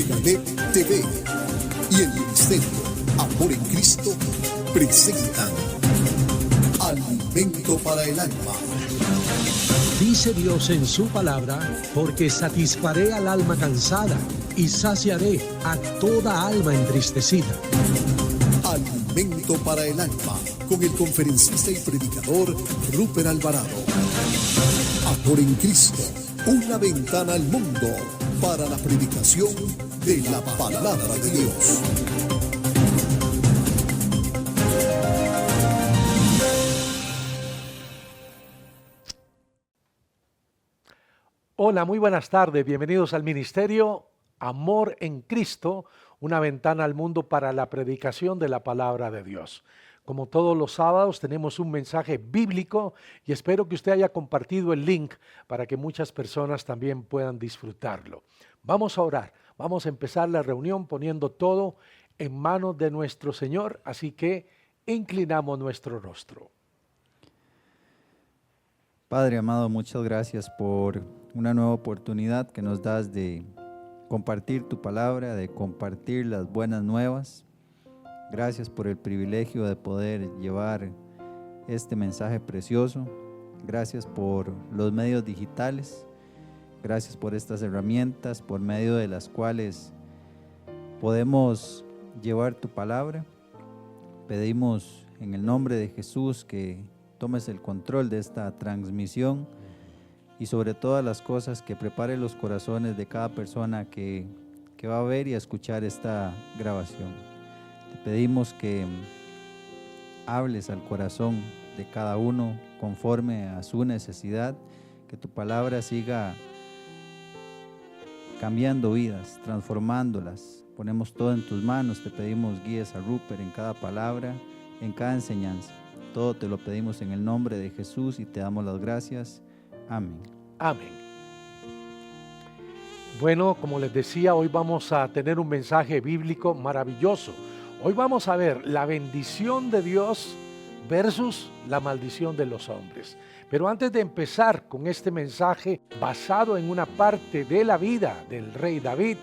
Meganet TV y el Ministerio Amor en Cristo presentan Alimento para el Alma. Dice Dios en su palabra, porque satisfaré al alma cansada y saciaré a toda alma entristecida. Alimento para el Alma, con el conferencista y predicador Rupert Alvarado. Amor en Cristo, una ventana al mundo para la predicación de la palabra de Dios. Hola, muy buenas tardes, bienvenidos al Ministerio Amor en Cristo, una ventana al mundo para la predicación de la palabra de Dios. Como todos los sábados tenemos un mensaje bíblico y espero que usted haya compartido el link para que muchas personas también puedan disfrutarlo. Vamos a orar, vamos a empezar la reunión poniendo todo en manos de nuestro Señor, así que inclinamos nuestro rostro. Padre amado, muchas gracias por una nueva oportunidad que nos das de compartir tu palabra, de compartir las buenas nuevas. Gracias por el privilegio de poder llevar este mensaje precioso. Gracias por los medios digitales. Gracias por estas herramientas por medio de las cuales podemos llevar tu palabra. Pedimos en el nombre de Jesús que tomes el control de esta transmisión y sobre todas las cosas que prepare los corazones de cada persona que va a ver y a escuchar esta grabación. Te pedimos que hables al corazón de cada uno conforme a su necesidad, que tu palabra siga cambiando vidas, transformándolas. Ponemos todo en tus manos, te pedimos guíes a Rupert en cada palabra, en cada enseñanza. Todo te lo pedimos en el nombre de Jesús y te damos las gracias. Amén. Amén. Bueno, como les decía, hoy vamos a tener un mensaje bíblico maravilloso. Hoy vamos a ver la bendición de Dios versus la maldición de los hombres. Pero antes de empezar con este mensaje basado en una parte de la vida del rey David,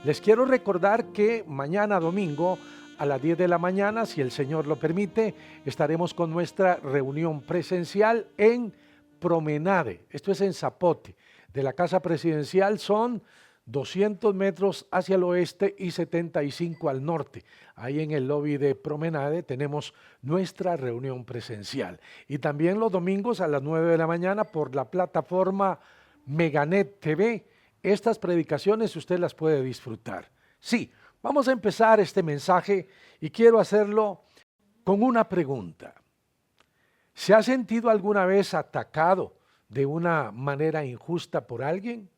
les quiero recordar que mañana domingo a las 10 de la mañana, si el Señor lo permite, estaremos con nuestra reunión presencial en Promenade. Esto es en Zapote. De la Casa Presidencial son 200 metros hacia el oeste y 75 al norte. Ahí en el lobby de Promenade tenemos nuestra reunión presencial. Y también los domingos a las 9 de la mañana por la plataforma Meganet TV. Estas predicaciones usted las puede disfrutar. Sí, vamos a empezar este mensaje y quiero hacerlo con una pregunta. ¿Se ha sentido alguna vez atacado de una manera injusta por alguien?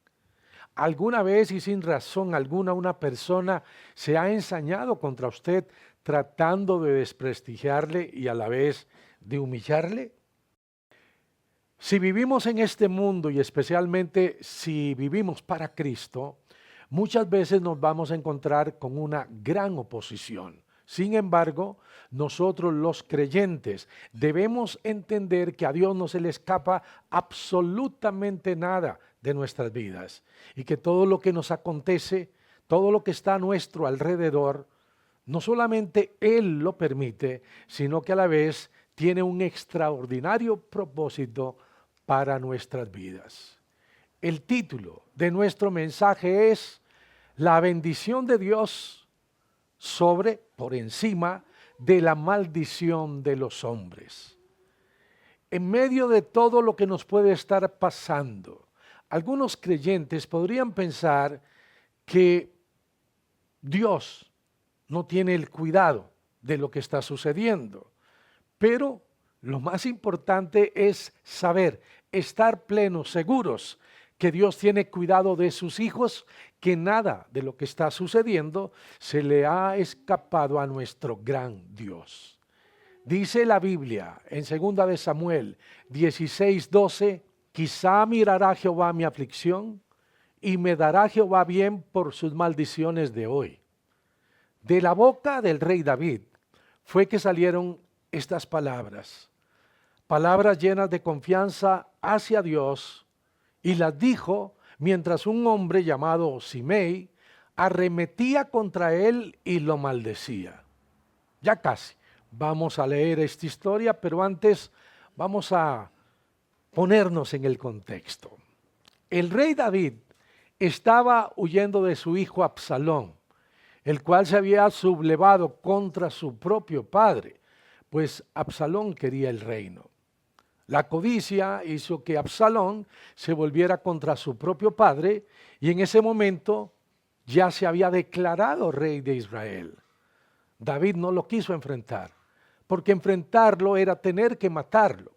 ¿Alguna vez y sin razón alguna una persona se ha ensañado contra usted tratando de desprestigiarle y a la vez de humillarle? Si vivimos en este mundo y especialmente si vivimos para Cristo, muchas veces nos vamos a encontrar con una gran oposición. Sin embargo, nosotros los creyentes debemos entender que a Dios no se le escapa absolutamente nada de nuestras vidas y que todo lo que nos acontece, todo lo que está a nuestro alrededor, no solamente Él lo permite, sino que a la vez tiene un extraordinario propósito para nuestras vidas. El título de nuestro mensaje es La bendición de Dios por encima de la maldición de los hombres. En medio de todo lo que nos puede estar pasando, algunos creyentes podrían pensar que Dios no tiene el cuidado de lo que está sucediendo, pero lo más importante es saber, estar plenos, seguros que Dios tiene cuidado de sus hijos, que nada de lo que está sucediendo se le ha escapado a nuestro gran Dios. Dice la Biblia en 2 de Samuel 16:12, quizá mirará Jehová mi aflicción y me dará Jehová bien por sus maldiciones de hoy. De la boca del rey David fue que salieron estas palabras llenas de confianza hacia Dios, y las dijo mientras un hombre llamado Simei arremetía contra él y lo maldecía. Ya casi. Vamos a leer esta historia, pero antes vamos a ponernos en el contexto. El rey David estaba huyendo de su hijo Absalón, el cual se había sublevado contra su propio padre, pues Absalón quería el reino. La codicia hizo que Absalón se volviera contra su propio padre y en ese momento ya se había declarado rey de Israel. David no lo quiso enfrentar, porque enfrentarlo era tener que matarlo.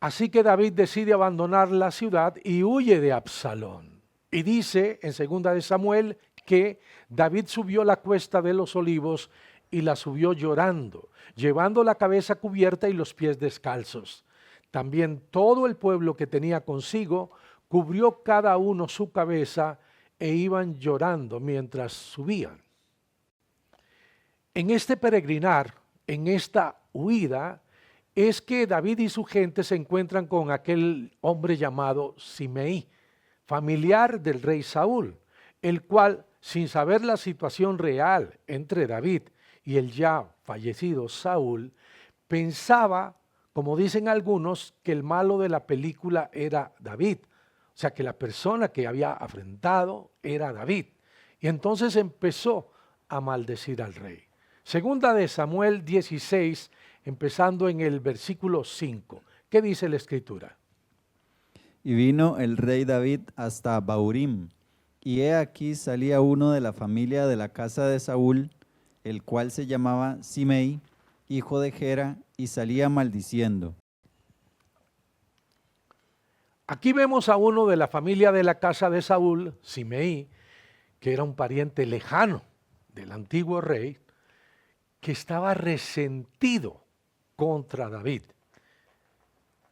Así que David decide abandonar la ciudad y huye de Absalón. Y dice en 2 de Samuel que David subió la cuesta de los olivos y la subió llorando, llevando la cabeza cubierta y los pies descalzos. También todo el pueblo que tenía consigo cubrió cada uno su cabeza e iban llorando mientras subían. En este peregrinar, en esta huida, es que David y su gente se encuentran con aquel hombre llamado Simeí, familiar del rey Saúl, el cual, sin saber la situación real entre David y el ya fallecido Saúl, pensaba, como dicen algunos, que el malo de la película era David, o sea que la persona que había afrentado era David. Y entonces empezó a maldecir al rey. 2 de Samuel 16, empezando en el versículo 5. ¿Qué dice la escritura? Y vino el rey David hasta Bahurim, y he aquí salía uno de la familia de la casa de Saúl, el cual se llamaba Simei, hijo de Gera, y salía maldiciendo. Aquí vemos a uno de la familia de la casa de Saúl, Simeí, que era un pariente lejano del antiguo rey, que estaba resentido contra David.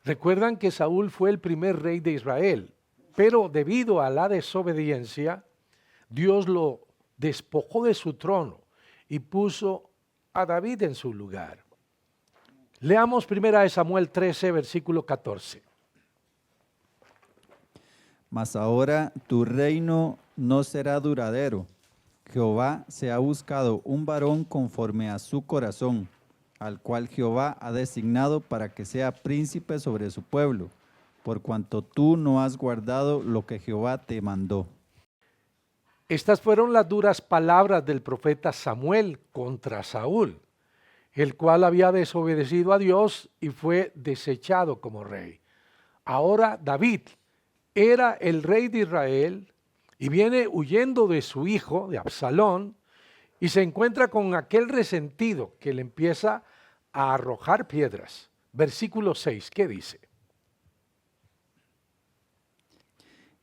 Recuerdan que Saúl fue el primer rey de Israel, pero debido a la desobediencia, Dios lo despojó de su trono y puso a David en su lugar. Leamos 1 Samuel 13, versículo 14. Mas ahora tu reino no será duradero. Jehová se ha buscado un varón conforme a su corazón, al cual Jehová ha designado para que sea príncipe sobre su pueblo, por cuanto tú no has guardado lo que Jehová te mandó. Estas fueron las duras palabras del profeta Samuel contra Saúl, el cual había desobedecido a Dios y fue desechado como rey. Ahora David era el rey de Israel y viene huyendo de su hijo, de Absalón, y se encuentra con aquel resentido que le empieza a arrojar piedras. Versículo 6, ¿qué dice?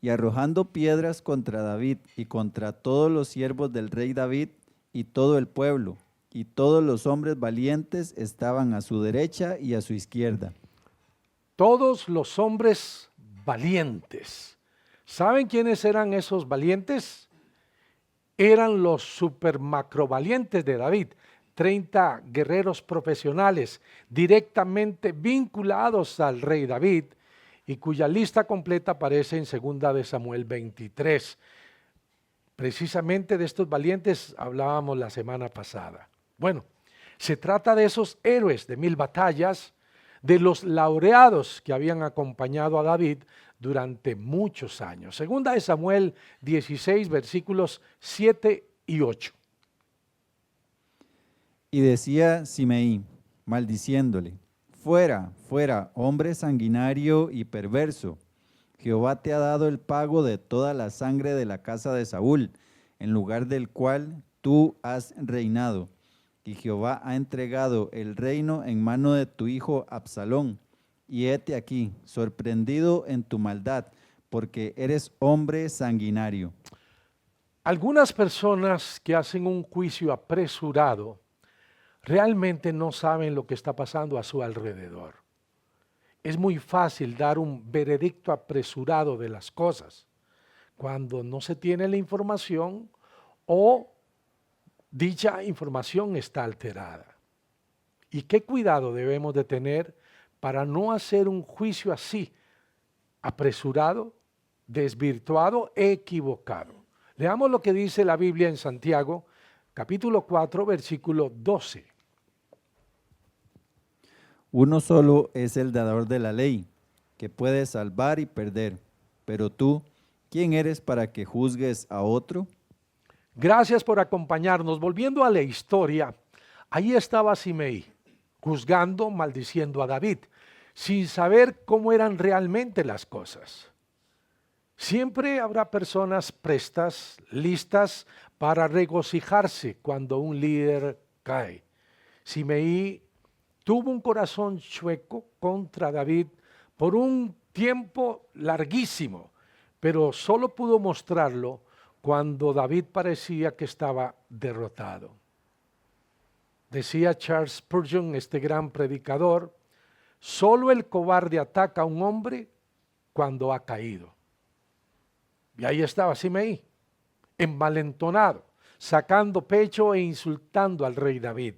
Y arrojando piedras contra David y contra todos los siervos del rey David y todo el pueblo, y todos los hombres valientes estaban a su derecha y a su izquierda. Todos los hombres valientes. ¿Saben quiénes eran esos valientes? Eran los super macro valientes de David, 30 guerreros profesionales directamente vinculados al rey David y cuya lista completa aparece en 2 de Samuel 23. Precisamente de estos valientes hablábamos la semana pasada. Bueno, se trata de esos héroes de 1000 batallas, de los laureados que habían acompañado a David durante muchos años. 2 de Samuel 16, versículos 7 y 8. Y decía Simeí, maldiciéndole, fuera, fuera, hombre sanguinario y perverso. Jehová te ha dado el pago de toda la sangre de la casa de Saúl, en lugar del cual tú has reinado. Y Jehová ha entregado el reino en mano de tu hijo Absalón. Y hete aquí, sorprendido en tu maldad, porque eres hombre sanguinario. Algunas personas que hacen un juicio apresurado realmente no saben lo que está pasando a su alrededor. Es muy fácil dar un veredicto apresurado de las cosas cuando no se tiene la información o dicha información está alterada. ¿Y qué cuidado debemos de tener para no hacer un juicio así, apresurado, desvirtuado, equivocado? Leamos lo que dice la Biblia en Santiago, capítulo 4, versículo 12. Uno solo es el dador de la ley, que puede salvar y perder. Pero tú, ¿quién eres para que juzgues a otro? Gracias por acompañarnos. Volviendo a la historia, ahí estaba Simei, juzgando, maldiciendo a David, sin saber cómo eran realmente las cosas. Siempre habrá personas prestas, listas para regocijarse cuando un líder cae. Simei tuvo un corazón chueco contra David por un tiempo larguísimo, pero solo pudo mostrarlo cuando David parecía que estaba derrotado. Decía Charles Spurgeon, este gran predicador, solo el cobarde ataca a un hombre cuando ha caído. Y ahí estaba Simei, envalentonado, sacando pecho e insultando al rey David.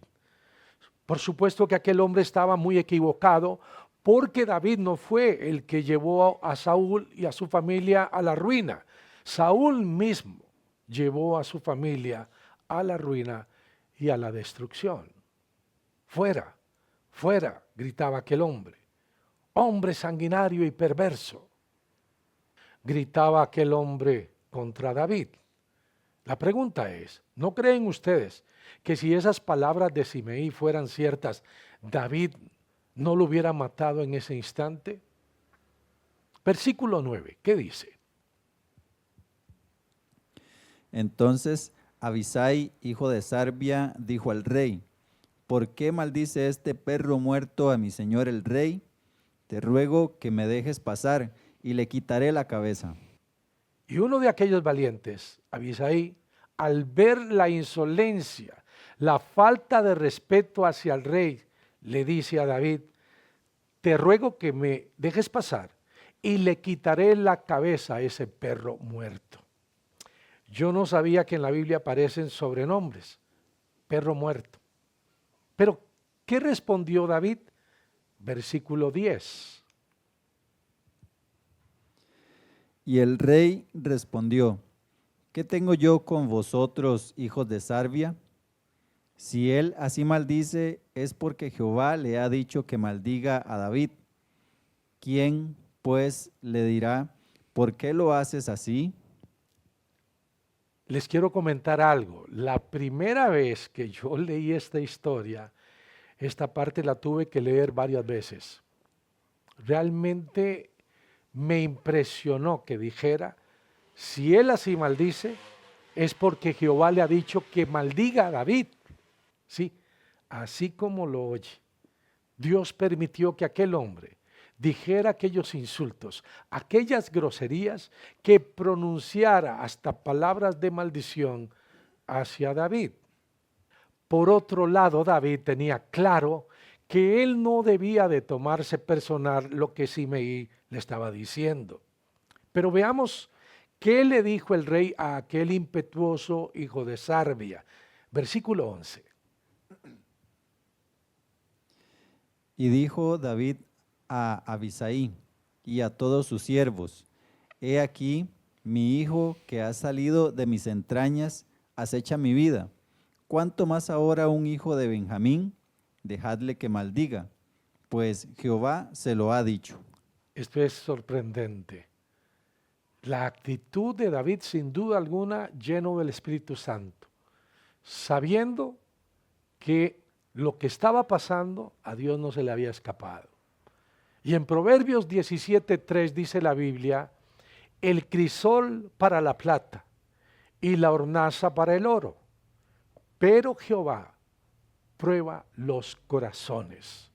Por supuesto que aquel hombre estaba muy equivocado, porque David no fue el que llevó a Saúl y a su familia a la ruina. Saúl mismo llevó a su familia a la ruina y a la destrucción. Fuera, fuera, gritaba aquel hombre. Hombre sanguinario y perverso, gritaba aquel hombre contra David. La pregunta es, ¿no creen ustedes que si esas palabras de Simei fueran ciertas, David no lo hubiera matado en ese instante? Versículo 9, ¿qué dice? Entonces Abisai, hijo de Sarbia, dijo al rey: ¿Por qué maldice este perro muerto a mi señor el rey? Te ruego que me dejes pasar y le quitaré la cabeza. Y uno de aquellos valientes, Abisai, al ver la insolencia, la falta de respeto hacia el rey, le dice a David: te ruego que me dejes pasar y le quitaré la cabeza a ese perro muerto. Yo no sabía que en la Biblia aparecen sobrenombres, perro muerto. Pero, ¿qué respondió David? Versículo 10. Y el rey respondió: ¿Qué tengo yo con vosotros, hijos de Sarbia? Si él así maldice, es porque Jehová le ha dicho que maldiga a David. ¿Quién, pues, le dirá: ¿por qué lo haces así? Les quiero comentar algo. La primera vez que yo leí esta historia, esta parte la tuve que leer varias veces. Realmente me impresionó que dijera, si él así maldice, es porque Jehová le ha dicho que maldiga a David. Sí, así como lo oye. Dios permitió que aquel hombre dijera aquellos insultos, aquellas groserías, que pronunciara hasta palabras de maldición hacia David. Por otro lado, David tenía claro que él no debía de tomarse personal lo que Simei le estaba diciendo. Pero veamos qué le dijo el rey a aquel impetuoso hijo de Sarbia. Versículo 11. Y dijo David a Abisai y a todos sus siervos: He aquí, mi hijo que ha salido de mis entrañas acecha mi vida. ¿Cuánto más ahora un hijo de Benjamín? Dejadle que maldiga, pues Jehová se lo ha dicho. Esto es sorprendente. La actitud de David, sin duda alguna, lleno del Espíritu Santo, sabiendo que lo que estaba pasando a Dios no se le había escapado. Y en Proverbios 17:3 dice la Biblia: el crisol para la plata y la hornaza para el oro, pero Jehová prueba los corazones.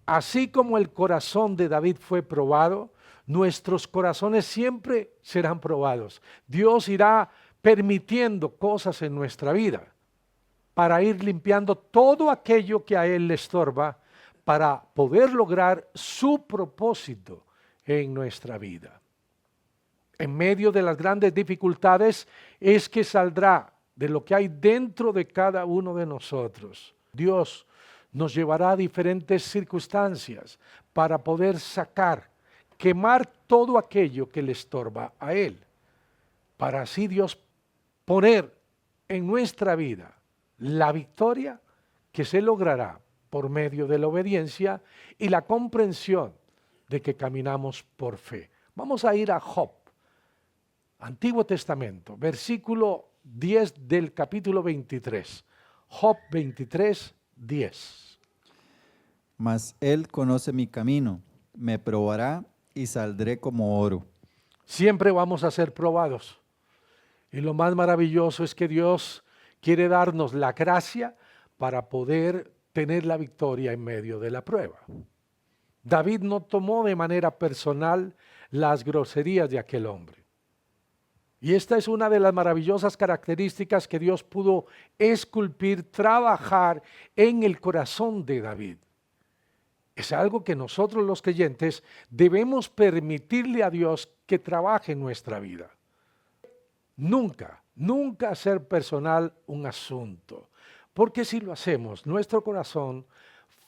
Así como el corazón de David fue probado, nuestros corazones siempre serán probados. Dios irá permitiendo cosas en nuestra vida para ir limpiando todo aquello que a Él le estorba, para poder lograr su propósito en nuestra vida. En medio de las grandes dificultades es que saldrá de lo que hay dentro de cada uno de nosotros. Dios nos llevará a diferentes circunstancias para poder sacar, quemar todo aquello que le estorba a Él. para así Dios poner en nuestra vida la victoria que se logrará por medio de la obediencia y la comprensión de que caminamos por fe. Vamos a ir a Job, Antiguo Testamento, versículo 10 del capítulo 23. Job 23, 10. Mas Él conoce mi camino, me probará y saldré como oro. Siempre vamos a ser probados. Y lo más maravilloso es que Dios quiere darnos la gracia para poder tener la victoria en medio de la prueba. David no tomó de manera personal las groserías de aquel hombre. Y esta es una de las maravillosas características que Dios pudo esculpir, trabajar en el corazón de David. Es algo que nosotros los creyentes debemos permitirle a Dios que trabaje en nuestra vida. Nunca hacer personal un asunto, porque si lo hacemos, nuestro corazón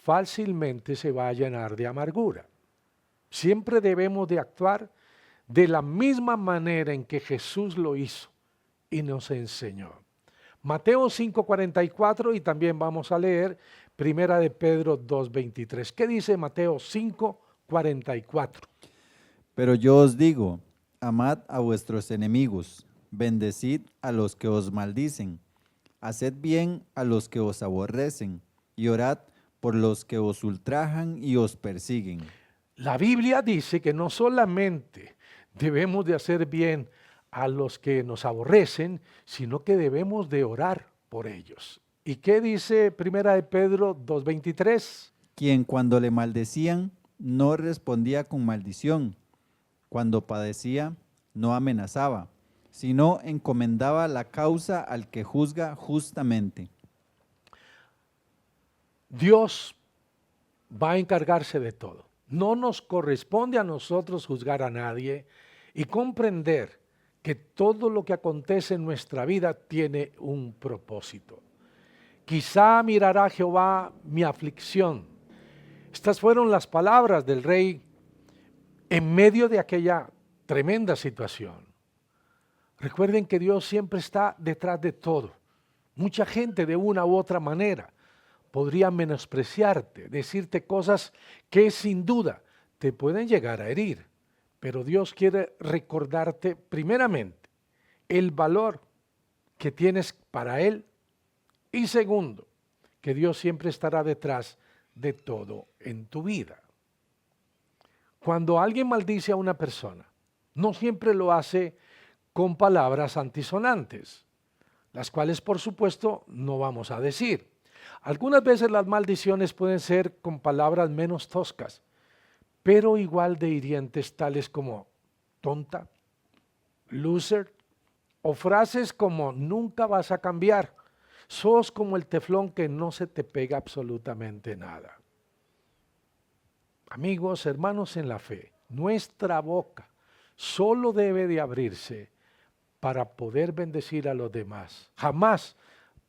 fácilmente se va a llenar de amargura. Siempre debemos de actuar de la misma manera en que Jesús lo hizo y nos enseñó. Mateo 5:44 y también vamos a leer Primera de Pedro 2:23. ¿Qué dice Mateo 5:44? Pero yo os digo, amad a vuestros enemigos, bendecid a los que os maldicen, haced bien a los que os aborrecen y orad por los que os ultrajan y os persiguen. La Biblia dice que no solamente debemos de hacer bien a los que nos aborrecen, sino que debemos de orar por ellos. ¿Y qué dice Primera de Pedro 2:23? Quien cuando le maldecían no respondía con maldición, cuando padecía no amenazaba, sino encomendaba la causa al que juzga justamente. Dios va a encargarse de todo. No nos corresponde a nosotros juzgar a nadie y comprender que todo lo que acontece en nuestra vida tiene un propósito. Quizá mirará Jehová mi aflicción. Estas fueron las palabras del rey en medio de aquella tremenda situación. Recuerden que Dios siempre está detrás de todo. Mucha gente de una u otra manera podría menospreciarte, decirte cosas que sin duda te pueden llegar a herir. Pero Dios quiere recordarte primeramente el valor que tienes para Él y segundo, que Dios siempre estará detrás de todo en tu vida. Cuando alguien maldice a una persona, no siempre lo hace con palabras antisonantes, las cuales por supuesto no vamos a decir. Algunas veces las maldiciones pueden ser con palabras menos toscas, pero igual de hirientes, tales como tonta, loser, o frases como nunca vas a cambiar, sos como el teflón que no se te pega absolutamente nada. Amigos, hermanos en la fe, nuestra boca solo debe de abrirse para poder bendecir a los demás, jamás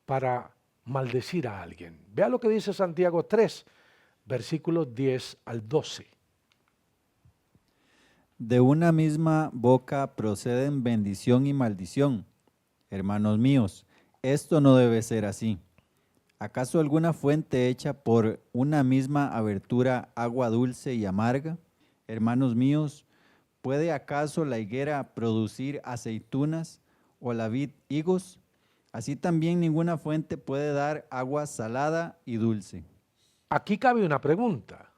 para maldecir a alguien. Vea lo que dice Santiago 3, versículos 10 al 12. De una misma boca proceden bendición y maldición. Hermanos míos, esto no debe ser así. ¿Acaso alguna fuente hecha por una misma abertura agua dulce y amarga? Hermanos míos, ¿puede acaso la higuera producir aceitunas o la vid higos? Así también ninguna fuente puede dar agua salada y dulce. Aquí cabe una pregunta.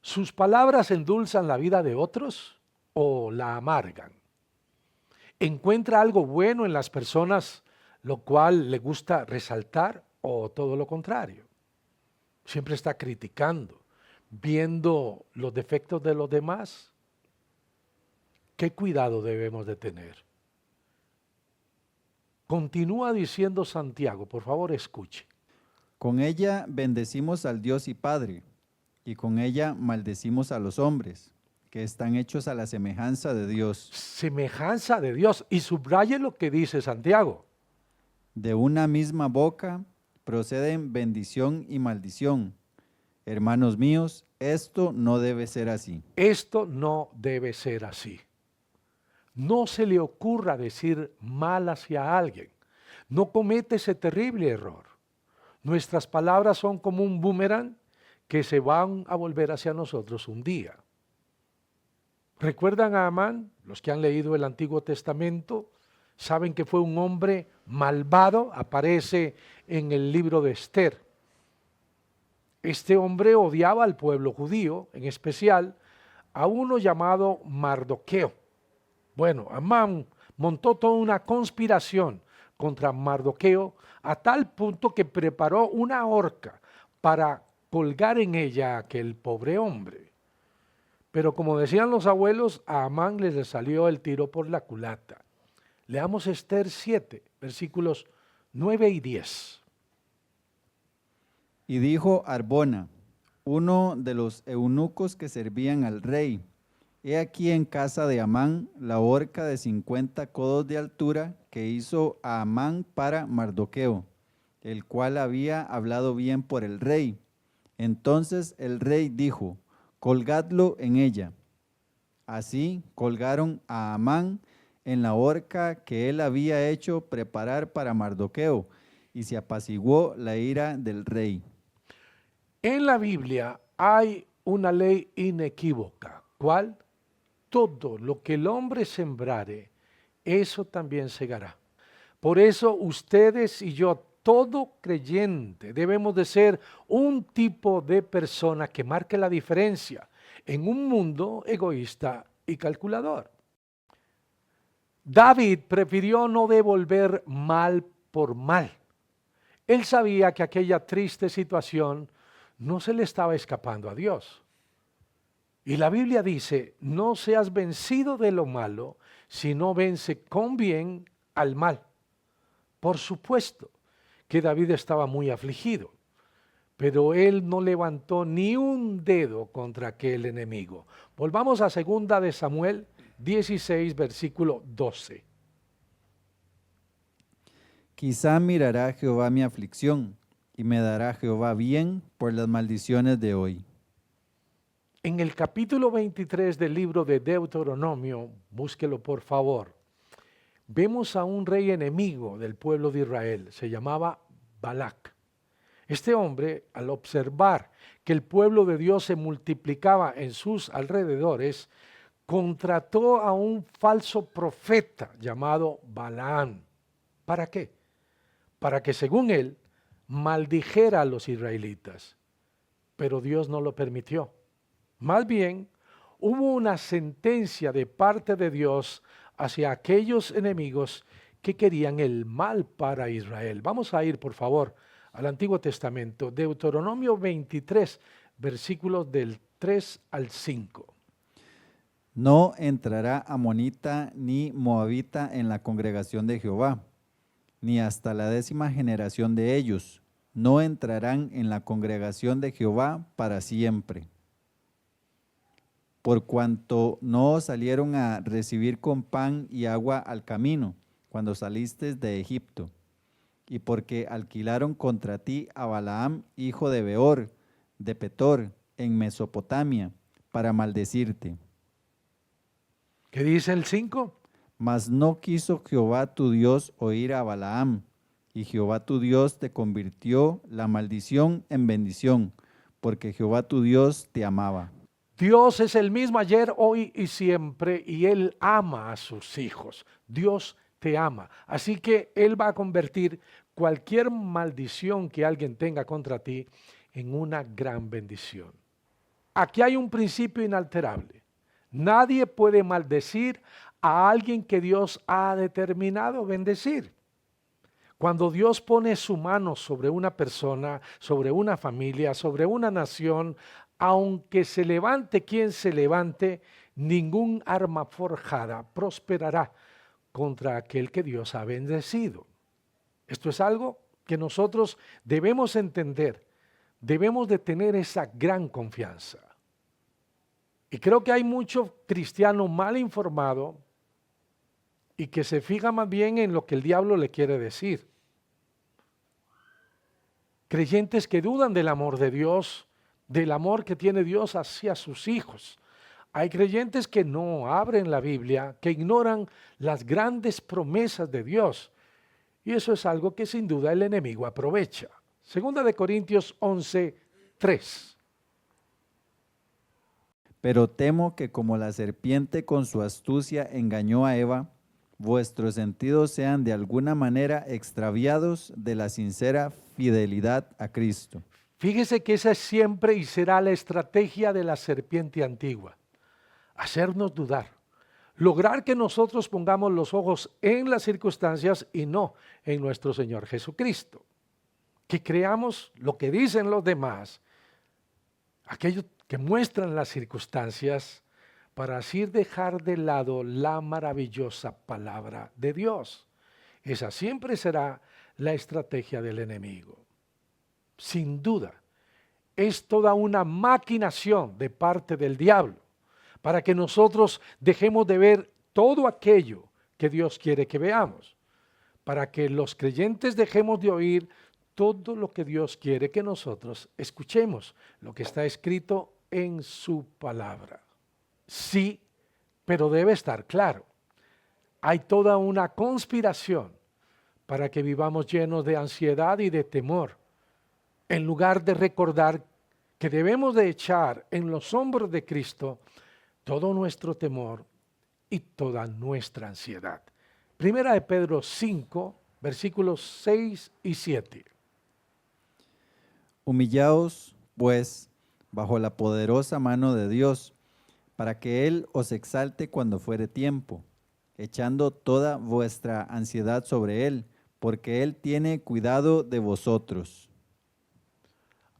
¿Sus palabras endulzan la vida de otros o la amargan? ¿Encuentra algo bueno en las personas, lo cual le gusta resaltar, o todo lo contrario? Siempre está criticando, viendo los defectos de los demás. ¿Qué cuidado debemos de tener? Continúa diciendo Santiago, por favor escuche. Con ella bendecimos al Dios y Padre, y con ella maldecimos a los hombres, que están hechos a la semejanza de Dios. Semejanza de Dios. Y subraye lo que dice Santiago. De una misma boca proceden bendición y maldición. Hermanos míos, esto no debe ser así. Esto no debe ser así. No se le ocurra decir mal hacia alguien. No comete ese terrible error. Nuestras palabras son como un boomerang que se van a volver hacia nosotros un día. ¿Recuerdan a Amán? Los que han leído el Antiguo Testamento saben que fue un hombre malvado, aparece en el libro de Esther. Este hombre odiaba al pueblo judío, en especial a uno llamado Mardoqueo. Bueno, Amán montó toda una conspiración contra Mardoqueo a tal punto que preparó una horca para colgar en ella a aquel pobre hombre. Pero como decían los abuelos, a Amán le salió el tiro por la culata. Leamos Esther 7, versículos 9 y 10. Y dijo Arbona, uno de los eunucos que servían al rey: he aquí en casa de Amán la horca de 50 codos de altura que hizo a Amán para Mardoqueo, el cual había hablado bien por el rey. Entonces el rey dijo: colgadlo en ella. Así colgaron a Amán en la horca que él había hecho preparar para Mardoqueo, y se apaciguó la ira del rey. En la Biblia hay una ley inequívoca. ¿Cuál? Todo lo que el hombre sembrare, eso también segará. Por eso ustedes y yo, todo creyente, debemos de ser un tipo de persona que marque la diferencia en un mundo egoísta y calculador. David prefirió no devolver mal por mal. Él sabía que aquella triste situación no se le estaba escapando a Dios. Y la Biblia dice: no seas vencido de lo malo, sino vence con bien al mal. Por supuesto que David estaba muy afligido, pero él no levantó ni un dedo contra aquel enemigo. Volvamos a 2 de Samuel 16, versículo 12. Quizá mirará Jehová mi aflicción, y me dará Jehová bien por las maldiciones de hoy. En el capítulo 23 del libro de Deuteronomio, búsquelo por favor, vemos a un rey enemigo del pueblo de Israel, se llamaba Balac. Este hombre, al observar que el pueblo de Dios se multiplicaba en sus alrededores, contrató a un falso profeta llamado Balaam. ¿Para qué? Para que, según él, maldijera a los israelitas. Pero Dios no lo permitió. Más bien, hubo una sentencia de parte de Dios hacia aquellos enemigos que querían el mal para Israel. Vamos a ir, por favor, al Antiguo Testamento, Deuteronomio 23, versículos del 3 al 5. No entrará amonita ni moabita en la congregación de Jehová, ni hasta la 10ª generación de ellos. No entrarán en la congregación de Jehová para siempre. Por cuanto no salieron a recibir con pan y agua al camino, cuando saliste de Egipto, y porque alquilaron contra ti a Balaam, hijo de Beor, de Petor, en Mesopotamia, para maldecirte. ¿Qué dice el 5? Mas no quiso Jehová tu Dios oír a Balaam, y Jehová tu Dios te convirtió la maldición en bendición, porque Jehová tu Dios te amaba. Dios es el mismo ayer, hoy y siempre, y Él ama a sus hijos. Dios te ama. Así que Él va a convertir cualquier maldición que alguien tenga contra ti en una gran bendición. Aquí hay un principio inalterable. Nadie puede maldecir a alguien que Dios ha determinado bendecir. Cuando Dios pone su mano sobre una persona, sobre una familia, sobre una nación, aunque se levante quien se levante, ningún arma forjada prosperará contra aquel que Dios ha bendecido. Esto es algo que nosotros debemos entender, debemos de tener esa gran confianza. Y creo que hay mucho cristiano mal informado y que se fija más bien en lo que el diablo le quiere decir. Creyentes que dudan del amor de Dios, del amor que tiene Dios hacia sus hijos. Hay creyentes que no abren la Biblia, que ignoran las grandes promesas de Dios. Y eso es algo que sin duda el enemigo aprovecha. Segunda de Corintios 11:3. Pero temo que como la serpiente con su astucia engañó a Eva, vuestros sentidos sean de alguna manera extraviados de la sincera fidelidad a Cristo. Fíjese que esa es siempre y será la estrategia de la serpiente antigua. Hacernos dudar. Lograr que nosotros pongamos los ojos en las circunstancias y no en nuestro Señor Jesucristo. Que creamos lo que dicen los demás, aquello que muestran las circunstancias, para así dejar de lado la maravillosa palabra de Dios. Esa siempre será la estrategia del enemigo. Sin duda, es toda una maquinación de parte del diablo para que nosotros dejemos de ver todo aquello que Dios quiere que veamos, para que los creyentes dejemos de oír todo lo que Dios quiere que nosotros escuchemos, lo que está escrito en su palabra. Sí, pero debe estar claro. Hay toda una conspiración para que vivamos llenos de ansiedad y de temor, en lugar de recordar que debemos de echar en los hombros de Cristo todo nuestro temor y toda nuestra ansiedad. Primera de Pedro 5, versículos 6 y 7. Humillaos, pues, bajo la poderosa mano de Dios, para que Él os exalte cuando fuere tiempo, echando toda vuestra ansiedad sobre Él, porque Él tiene cuidado de vosotros.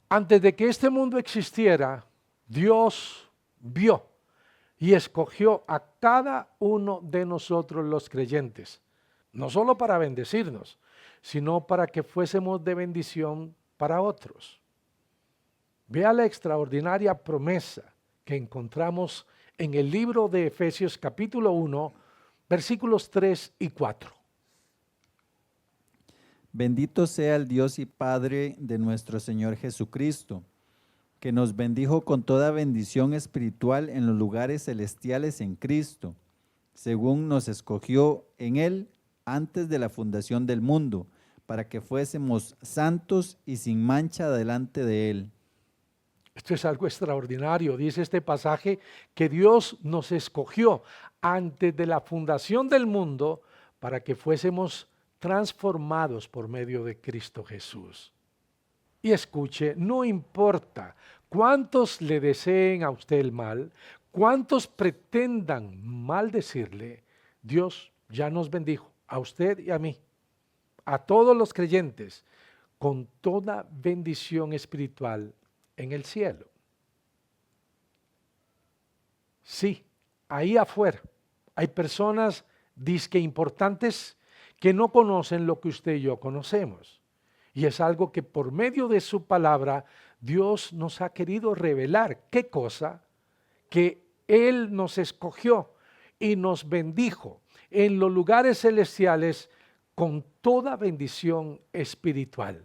Antes de que este mundo existiera, Dios vio y escogió a cada uno de nosotros los creyentes, no solo para bendecirnos, sino para que fuésemos de bendición para otros. Vea la extraordinaria promesa que encontramos en el libro de Efesios capítulo 1, versículos 3 y 4. Bendito sea el Dios y Padre de nuestro Señor Jesucristo, que nos bendijo con toda bendición espiritual en los lugares celestiales en Cristo, según nos escogió en Él antes de la fundación del mundo, para que fuésemos santos y sin mancha delante de Él. Esto es algo extraordinario, dice este pasaje, que Dios nos escogió antes de la fundación del mundo para que fuésemos transformados por medio de Cristo Jesús. Y escuche, no importa cuántos le deseen a usted el mal, cuántos pretendan maldecirle, Dios ya nos bendijo, a usted y a mí, a todos los creyentes, con toda bendición espiritual en el cielo. Sí, ahí afuera hay personas disque importantes que no conocen lo que usted y yo conocemos. Y es algo que por medio de su palabra Dios nos ha querido revelar. ¿Qué cosa? Que Él nos escogió y nos bendijo en los lugares celestiales con toda bendición espiritual.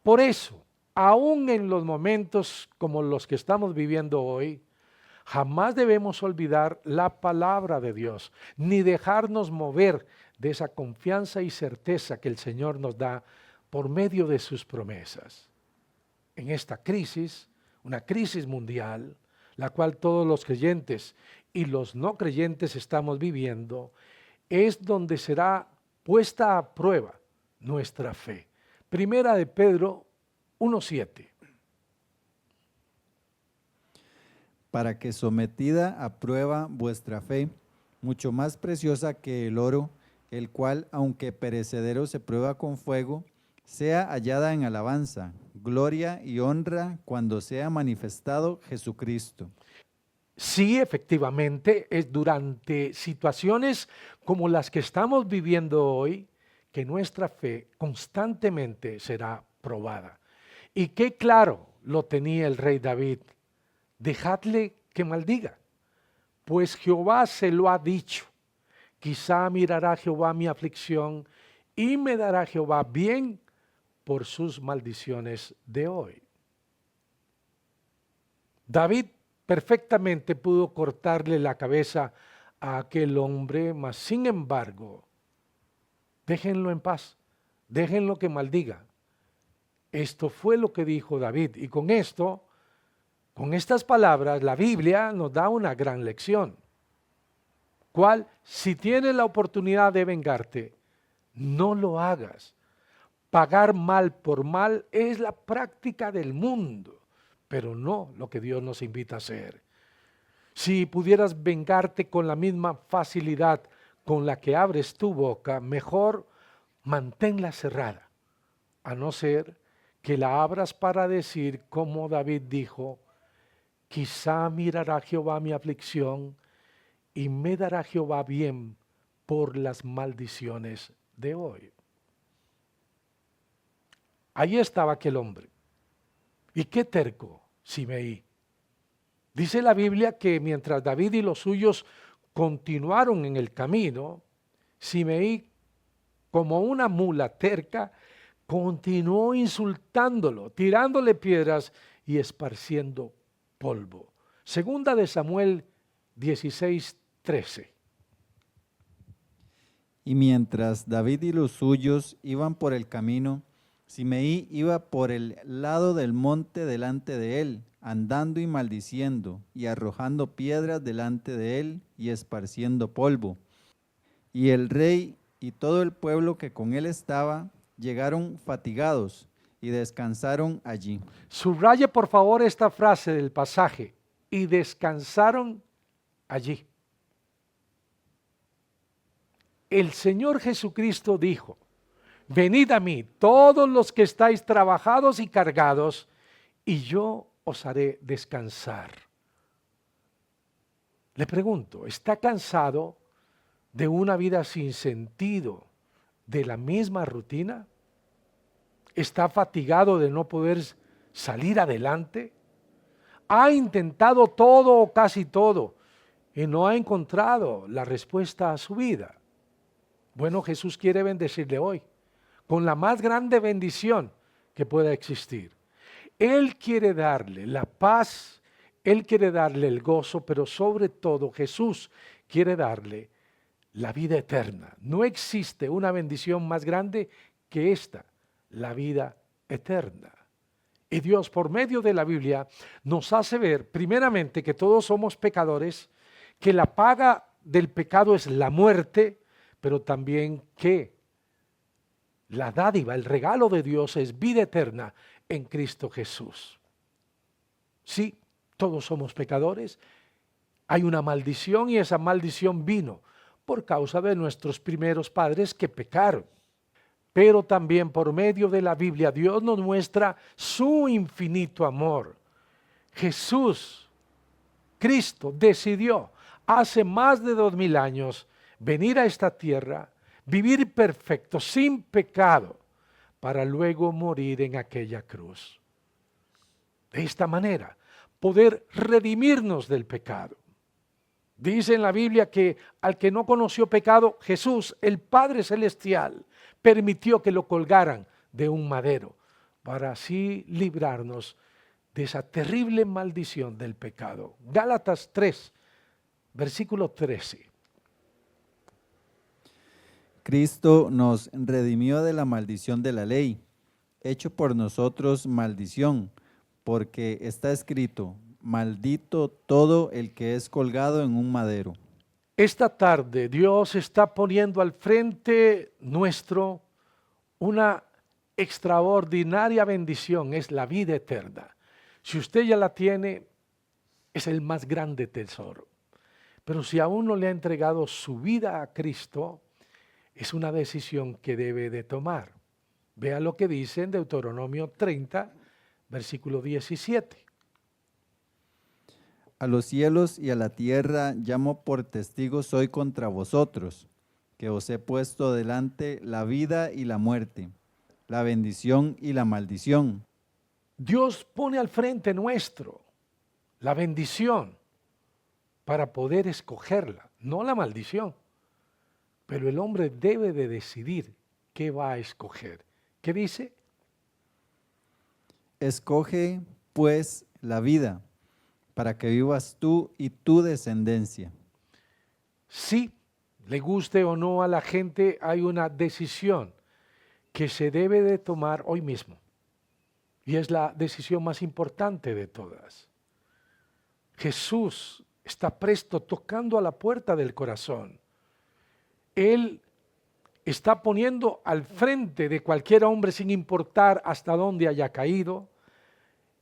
Por eso, aún en los momentos como los que estamos viviendo hoy, jamás debemos olvidar la palabra de Dios, ni dejarnos mover de esa confianza y certeza que el Señor nos da por medio de sus promesas. En esta crisis, una crisis mundial, la cual todos los creyentes y los no creyentes estamos viviendo, es donde será puesta a prueba nuestra fe. Primera de Pedro 1:7. Para que sometida a prueba vuestra fe, mucho más preciosa que el oro, el cual, aunque perecedero se prueba con fuego, sea hallada en alabanza, gloria y honra cuando sea manifestado Jesucristo. Sí, efectivamente, es durante situaciones como las que estamos viviendo hoy que nuestra fe constantemente será probada. Y qué claro lo tenía el rey David: dejadle que maldiga, pues Jehová se lo ha dicho. Quizá mirará Jehová mi aflicción y me dará Jehová bien por sus maldiciones de hoy. David perfectamente pudo cortarle la cabeza a aquel hombre, mas sin embargo, déjenlo en paz, déjenlo que maldiga. Esto fue lo que dijo David, y con esto, con estas palabras, la Biblia nos da una gran lección. ¿Cuál? Si tienes la oportunidad de vengarte, no lo hagas. Pagar mal por mal es la práctica del mundo, pero no lo que Dios nos invita a hacer. Si pudieras vengarte con la misma facilidad con la que abres tu boca, mejor manténla cerrada, a no ser que la abras para decir, como David dijo, quizá mirará Jehová mi aflicción y me dará Jehová bien por las maldiciones de hoy. Ahí estaba aquel hombre. Y qué terco, Simeí. Dice la Biblia que mientras David y los suyos continuaron en el camino, Simeí, como una mula terca, continuó insultándolo, tirándole piedras y esparciendo polvo. Segunda de Samuel 16:13. Y mientras David y los suyos iban por el camino, Simeí iba por el lado del monte delante de él, andando y maldiciendo, y arrojando piedras delante de él, y esparciendo polvo. Y el rey y todo el pueblo que con él estaba, llegaron fatigados, y descansaron allí. Subraye por favor esta frase del pasaje, y descansaron allí. El Señor Jesucristo dijo, venid a mí todos los que estáis trabajados y cargados, y yo os haré descansar. Le pregunto, ¿está cansado de una vida sin sentido, de la misma rutina? ¿Está fatigado de no poder salir adelante? ¿Ha intentado todo o casi todo y no ha encontrado la respuesta a su vida? Bueno, Jesús quiere bendecirle hoy con la más grande bendición que pueda existir. Él quiere darle la paz, Él quiere darle el gozo, pero sobre todo Jesús quiere darle la vida eterna. No existe una bendición más grande que esta, la vida eterna. Y Dios, por medio de la Biblia, nos hace ver, primeramente, que todos somos pecadores, que la paga del pecado es la muerte, pero también que la dádiva, el regalo de Dios es vida eterna en Cristo Jesús. Sí, todos somos pecadores. Hay una maldición y esa maldición vino por causa de nuestros primeros padres que pecaron. Pero también por medio de la Biblia Dios nos muestra su infinito amor. Jesús, Cristo, decidió hace más de 2000 años venir a esta tierra, vivir perfecto, sin pecado, para luego morir en aquella cruz. De esta manera, poder redimirnos del pecado. Dice en la Biblia que al que no conoció pecado, Jesús, el Padre Celestial, permitió que lo colgaran de un madero, para así librarnos de esa terrible maldición del pecado. Gálatas 3, versículo 13. Cristo nos redimió de la maldición de la ley, hecho por nosotros maldición, porque está escrito, maldito todo el que es colgado en un madero. Esta tarde Dios está poniendo al frente nuestro una extraordinaria bendición, es la vida eterna. Si usted ya la tiene, es el más grande tesoro. Pero si aún no le ha entregado su vida a Cristo, es una decisión que debe de tomar. Vea lo que dice en Deuteronomio 30, versículo 17. A los cielos y a la tierra llamo por testigos hoy contra vosotros, que os he puesto delante la vida y la muerte, la bendición y la maldición. Dios pone al frente nuestro la bendición para poder escogerla, no la maldición. Pero el hombre debe de decidir qué va a escoger. ¿Qué dice? Escoge, pues, la vida, para que vivas tú y tu descendencia. Sí, le guste o no a la gente, hay una decisión que se debe de tomar hoy mismo. Y es la decisión más importante de todas. Jesús está presto, tocando a la puerta del corazón. Él está poniendo al frente de cualquier hombre, sin importar hasta dónde haya caído,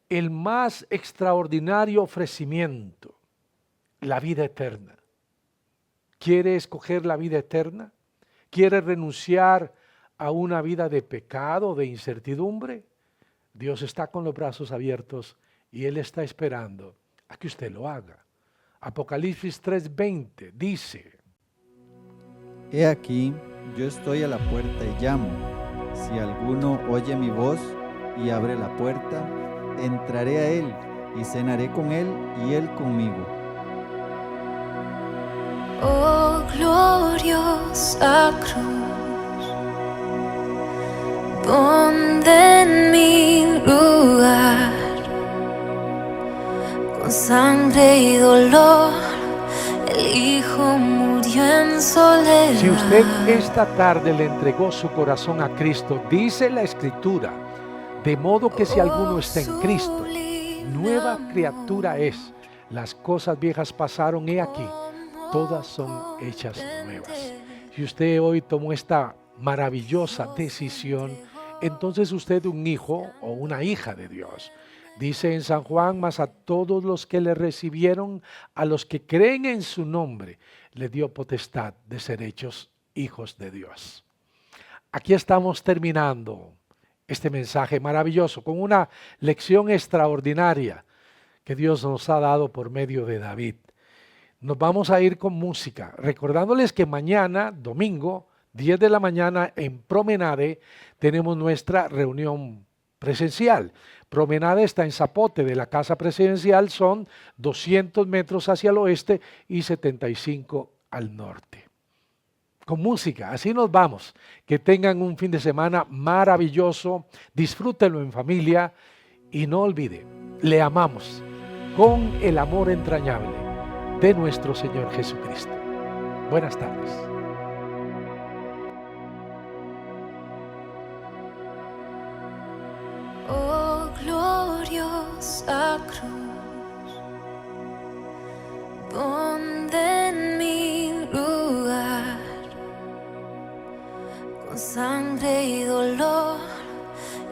el más extraordinario ofrecimiento, la vida eterna. ¿Quiere escoger la vida eterna? ¿Quiere renunciar a una vida de pecado, de incertidumbre? Dios está con los brazos abiertos y Él está esperando a que usted lo haga. Apocalipsis 3:20 dice: He aquí, yo estoy a la puerta y llamo. Si alguno oye mi voz y abre la puerta, entraré a él y cenaré con él y él conmigo. Oh gloriosa cruz, donde en mi lugar, con sangre y dolor, el Hijo murió en soledad. Si usted esta tarde le entregó su corazón a Cristo, dice la Escritura, de modo que si alguno está en Cristo, nueva criatura es. Las cosas viejas pasaron, he aquí, todas son hechas nuevas. Si usted hoy tomó esta maravillosa decisión, entonces usted es un hijo o una hija de Dios. Dice en San Juan: mas a todos los que le recibieron, a los que creen en su nombre, le dio potestad de ser hechos hijos de Dios. Aquí estamos terminando este mensaje maravilloso con una lección extraordinaria que Dios nos ha dado por medio de David. Nos vamos a ir con música, recordándoles que mañana, domingo, 10 de la mañana, en Promenade, tenemos nuestra reunión presencial. Promenade está en Zapote de la Casa Presidencial, son 200 metros hacia el oeste y 75 al norte. Con música, así nos vamos. Que tengan un fin de semana maravilloso, disfrútenlo en familia y no olvide, le amamos con el amor entrañable de nuestro Señor Jesucristo. Buenas tardes. Oh gloriosa cruz, donde en mi lugar, con sangre y dolor,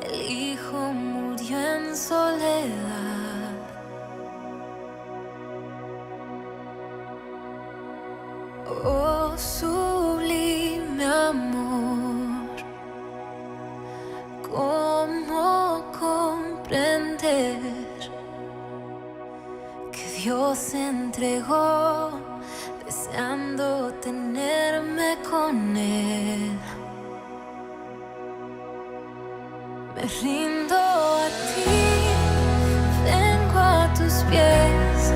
el Hijo murió en soledad. Oh sublime amor, ¿cómo comprender que Dios se entregó deseando tenerme con Él? Me rindo a ti, vengo a tus pies,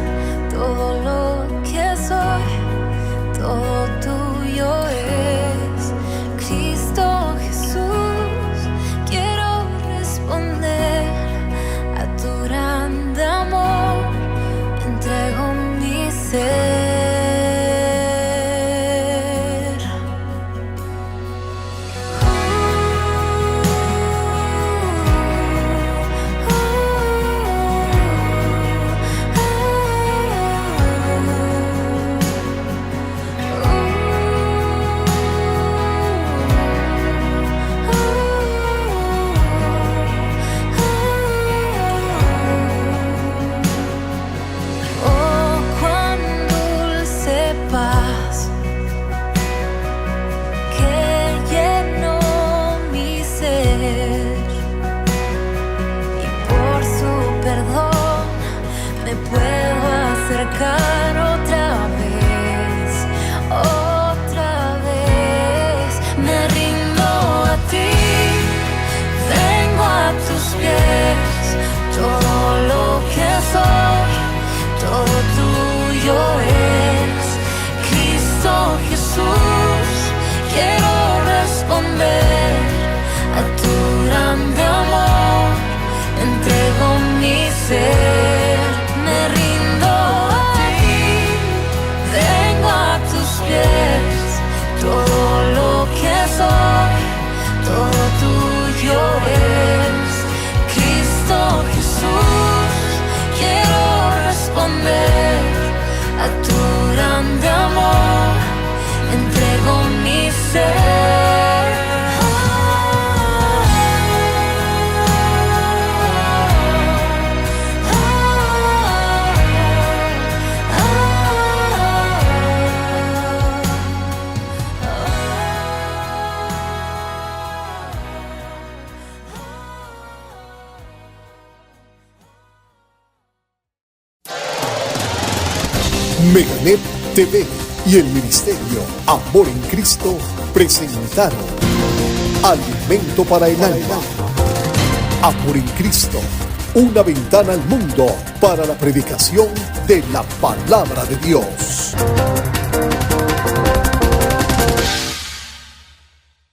todo lo que soy, todo tuyo es. Cristo Jesús, quiero responder a tu grande amor, entrego mi ser. Otra vez, me rindo a ti, vengo a tus pies, todo lo que soy, todo tuyo es. Cristo Jesús, quiero responder a tu grande amor, entrego mi ser, me rindo Meganet TV y el Ministerio Amor en Cristo presentaron Alimento para el Alma. Amor en Cristo, una ventana al mundo para la predicación de la palabra de Dios.